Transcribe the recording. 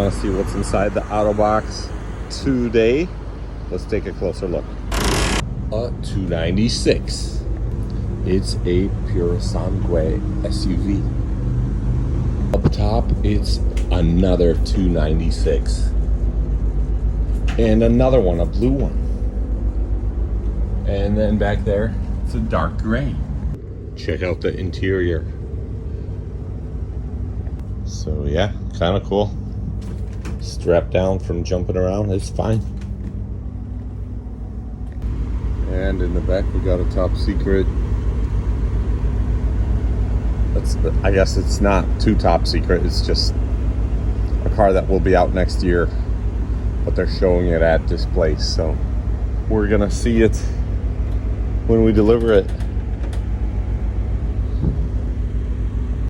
want to see what's inside the AutoBox today. Let's take a closer look. A 296. It's a pure sangue SUV. Up top, it's another 296. And another one, a blue one. And then back there, it's a dark gray. Check out the interior. So yeah, kind of cool. Strapped down from jumping around, it's fine. And in the back we got a top secret. I guess it's not too top secret, it's just a car that will be out next year, but they're showing it at this place, so we're gonna see it when we deliver it.